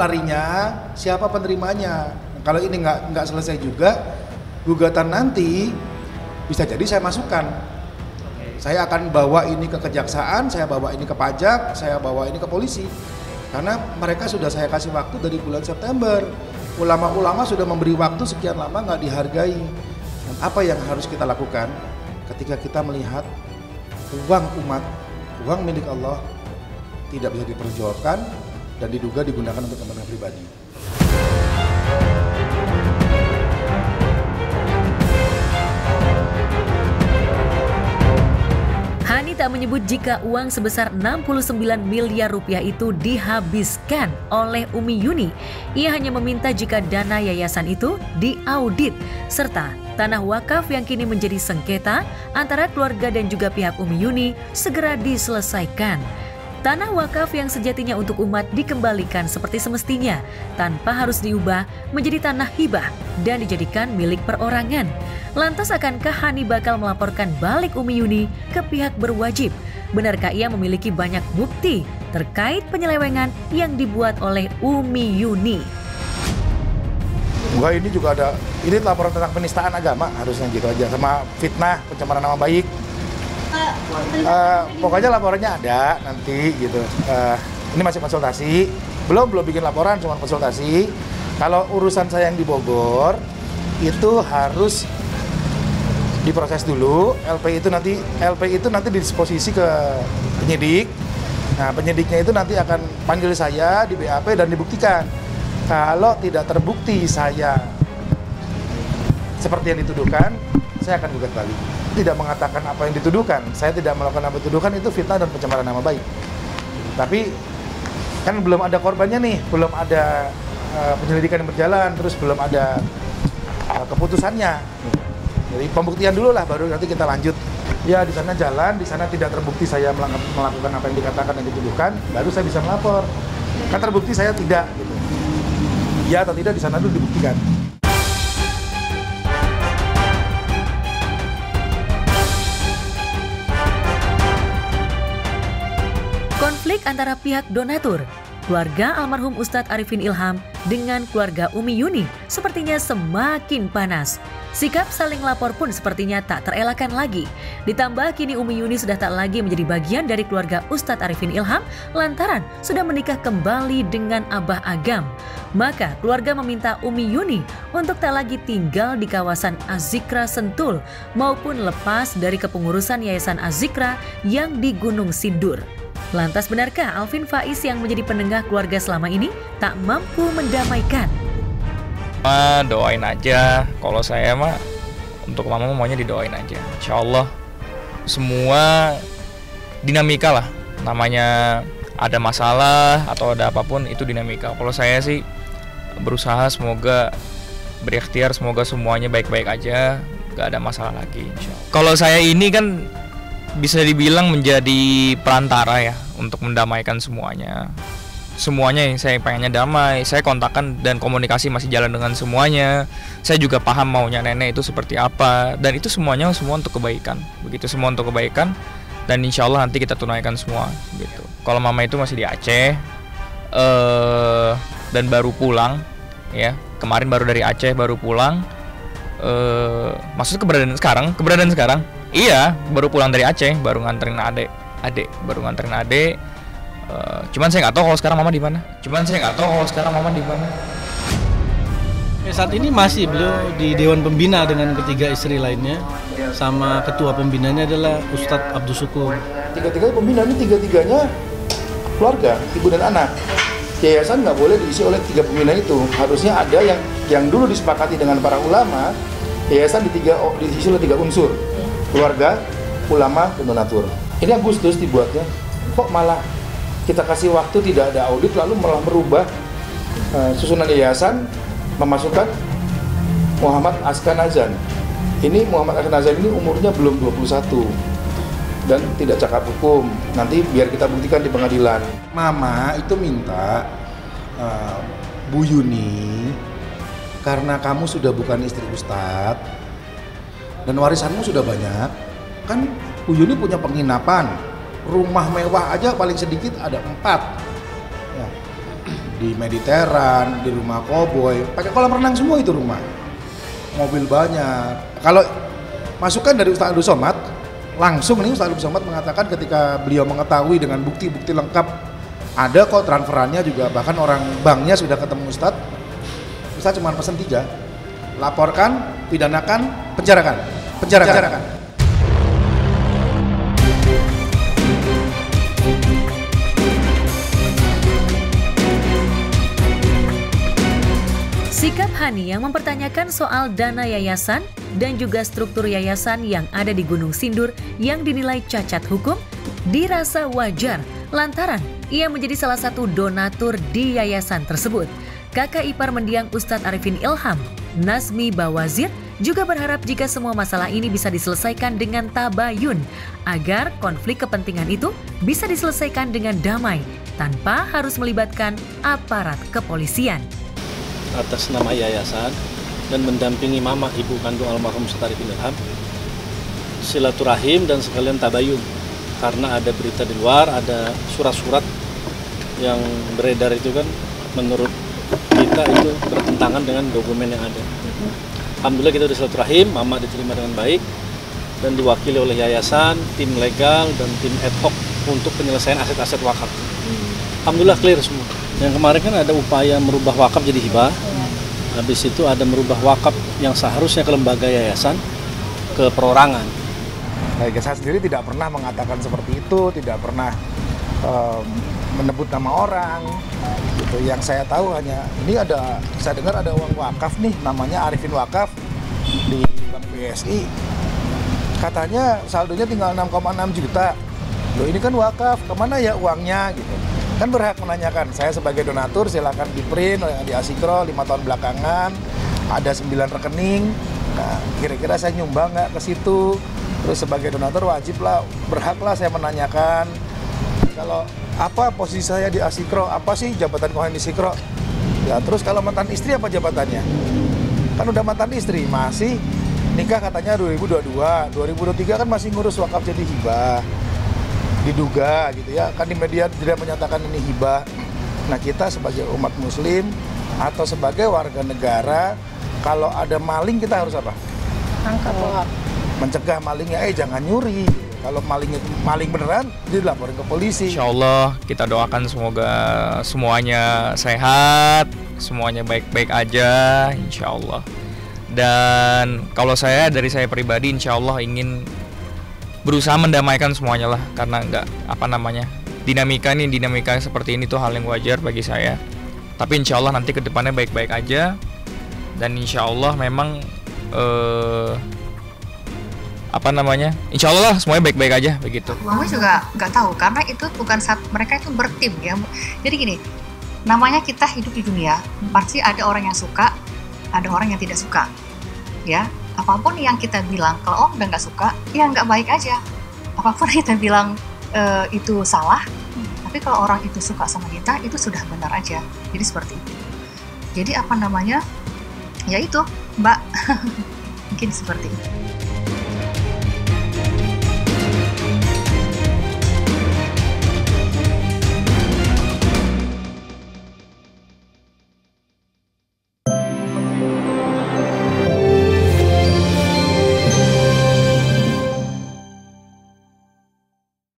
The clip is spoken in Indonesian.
larinya, siapa penerimanya. Kalau ini nggak selesai juga, gugatan nanti bisa jadi saya masukkan. Saya akan bawa ini ke kejaksaan, saya bawa ini ke pajak, saya bawa ini ke polisi. Karena mereka sudah saya kasih waktu dari bulan September. Ulama-ulama sudah memberi waktu sekian lama nggak dihargai. Dan apa yang harus kita lakukan ketika kita melihat uang umat, uang milik Allah tidak bisa diperjualkan dan diduga digunakan untuk kepentingan pribadi. Hani tak menyebut jika uang sebesar 69 miliar rupiah itu dihabiskan oleh Umi Yuni. Ia hanya meminta jika dana yayasan itu diaudit, serta tanah wakaf yang kini menjadi sengketa antara keluarga dan juga pihak Umi Yuni segera diselesaikan. Tanah wakaf yang sejatinya untuk umat dikembalikan seperti semestinya, tanpa harus diubah menjadi tanah hibah dan dijadikan milik perorangan. Lantas akankah Hani bakal melaporkan balik Umi Yuni ke pihak berwajib? Benarkah ia memiliki banyak bukti terkait penyelewengan yang dibuat oleh Umi Yuni? Enggak, ini juga ada, ini laporan tentang penistaan agama harusnya gitu aja, sama fitnah, pencemaran nama baik. Pokoknya laporannya ada nanti gitu. Ini masih konsultasi, belum bikin laporan, cuma konsultasi. Kalau urusan saya yang di Bogor itu harus diproses dulu. LP itu nanti didisposisi ke penyidik. Nah, penyidiknya itu nanti akan panggil saya di BAP dan dibuktikan. Kalau tidak terbukti saya seperti yang dituduhkan, saya akan gugat balik. Tidak mengatakan apa yang dituduhkan, saya tidak melakukan apa yang dituduhkan, itu fitnah dan pencemaran nama baik. Tapi kan belum ada korbannya nih, belum ada penyelidikan yang berjalan, terus belum ada keputusannya. Jadi pembuktian dulu lah, baru nanti kita lanjut. Ya di sana jalan, di sana tidak terbukti saya melakukan apa yang dikatakan dan dituduhkan, baru saya bisa melapor. Kan terbukti saya tidak, gitu. Ya atau tidak di sana dulu dibuktikan. Konflik antara pihak donatur, keluarga almarhum Ustadz Arifin Ilham dengan keluarga Umi Yuni sepertinya semakin panas. Sikap saling lapor pun sepertinya tak terelakkan lagi. Ditambah kini Umi Yuni sudah tak lagi menjadi bagian dari keluarga Ustadz Arifin Ilham lantaran sudah menikah kembali dengan Abah Agam. Maka keluarga meminta Umi Yuni untuk tak lagi tinggal di kawasan Az-Zikra Sentul maupun lepas dari kepengurusan Yayasan Az-Zikra yang di Gunung Sindur. Lantas benarkah Alvin Faiz yang menjadi penengah keluarga selama ini tak mampu mendamaikan? Doain aja, kalau saya mah untuk mama maunya didoain aja. Insya Allah semua dinamika lah, namanya ada masalah atau ada apapun itu dinamika. Kalau saya sih berusaha semoga berikhtiar, semoga semuanya baik-baik aja, gak ada masalah lagi insya Allah. Kalau saya ini kan bisa dibilang menjadi perantara ya untuk mendamaikan semuanya. Semuanya yang saya pengennya damai, saya kontakkan dan komunikasi masih jalan dengan semuanya. Saya juga paham maunya nenek itu seperti apa, dan itu semua untuk kebaikan. Begitu semua untuk kebaikan, dan insya Allah nanti kita tunaikan semua gitu. Kalau mama itu masih di Aceh dan baru pulang ya, kemarin baru dari Aceh baru pulang. Maksudnya keberadaan sekarang iya, baru pulang dari Aceh, baru nganterin adik baru nganterin adik. Cuman saya nggak tahu kalau sekarang mama di mana. Saat ini masih beliau di Dewan Pembina dengan ketiga istri lainnya, sama ketua pembinanya adalah Ustadz Abdul Syukur. Tiga-tiga pembina ini tiga-tiganya keluarga, ibu dan anak. Yayasan nggak boleh diisi oleh tiga pembina itu. Harusnya ada yang dulu disepakati dengan para ulama. Yayasan diisi oleh tiga unsur: keluarga, ulama, dan donatur. Ini Agustus dibuatnya, kok malah kita kasih waktu tidak ada audit, lalu malah merubah susunan yayasan, memasukkan Muhammad Askanazan. Ini Muhammad Askanazan ini umurnya belum 21 dan tidak cakap hukum. Nanti biar kita buktikan di pengadilan. Mama itu minta Bu Yuni, karena kamu sudah bukan istri Ustadz dan warisanmu sudah banyak, kan Bu Yuni punya penginapan, rumah mewah aja paling sedikit ada 4 ya. di Mediteran, di rumah koboi, pakai kolam renang semua itu rumah. Mobil banyak. Kalau masukan dari Ustaz Abdul Somad, langsung nih Ustaz Abdul Somad mengatakan ketika beliau mengetahui dengan bukti-bukti lengkap, ada kok transferannya juga, bahkan orang banknya sudah ketemu Ustaz cuma pesan 3, laporkan, pidanakan, penjarakan. Sikap Hani yang mempertanyakan soal dana yayasan dan juga struktur yayasan yang ada di Gunung Sindur yang dinilai cacat hukum dirasa wajar lantaran ia menjadi salah satu donatur di yayasan tersebut. Kakak ipar mendiang Ustadz Arifin Ilham, Nazmi Bawazir, juga berharap jika semua masalah ini bisa diselesaikan dengan tabayun agar konflik kepentingan itu bisa diselesaikan dengan damai tanpa harus melibatkan aparat kepolisian. Atas nama yayasan dan mendampingi mama ibu kandung almarhum Ustadz Arifin Ilham, silaturahim dan sekalian tabayun, karena ada berita di luar, ada surat-surat yang beredar itu kan menurut kita itu bertentangan dengan dokumen yang ada. Alhamdulillah kita sudah silaturahim, mama diterima dengan baik dan diwakili oleh yayasan, tim legal dan tim ad hoc untuk penyelesaian aset-aset wakaf. Alhamdulillah clear semua. Yang kemarin kan ada upaya merubah wakaf jadi hibah. Habis itu ada merubah wakaf yang seharusnya ke lembaga yayasan ke perorangan. Saya sendiri tidak pernah mengatakan seperti itu, tidak pernah menyebut nama orang. Gitu. Yang saya tahu hanya ini saya dengar ada uang wakaf nih, namanya Arifin Wakaf di Bank BSI. Katanya saldonya tinggal 6,6 juta. Loh ini kan wakaf, kemana ya uangnya gitu. Kan berhak menanyakan, saya sebagai donatur silakan di print di Asikro 5 tahun belakangan, ada 9 rekening, nah kira-kira saya nyumbang nggak ke situ, terus sebagai donatur wajib lah, berhak lah saya menanyakan, kalau apa posisi saya di Asikro, apa sih jabatan kohen di Asikro, ya terus kalau mantan istri apa jabatannya, kan udah mantan istri, masih nikah katanya 2022, 2023 kan masih ngurus wakaf jadi hibah. Diduga gitu ya, kan di media tidak menyatakan ini hibah. Nah kita sebagai umat muslim atau sebagai warga negara, kalau ada maling kita harus apa? Tangkap. Mencegah malingnya, jangan nyuri. Kalau malingnya maling beneran, dilaporin ke polisi. Insya Allah kita doakan semoga semuanya sehat, semuanya baik-baik aja, insya Allah. Dan kalau dari saya pribadi, insya Allah ingin berusaha mendamaikan semuanya lah, karena dinamika seperti ini tuh hal yang wajar bagi saya. Tapi insya Allah nanti kedepannya baik-baik aja, dan insya Allah memang insya Allah lah semuanya baik-baik aja begitu. Mama juga nggak tahu karena itu bukan mereka itu bertim ya. Jadi gini, namanya kita hidup di dunia, pasti ada orang yang suka, ada orang yang tidak suka, ya. Apapun yang kita bilang, kalau orang udah nggak suka, ya nggak baik aja. Apapun yang kita bilang itu salah, tapi kalau orang itu suka sama kita, itu sudah benar aja. Jadi seperti itu. Jadi ya itu, Mbak, mungkin seperti itu.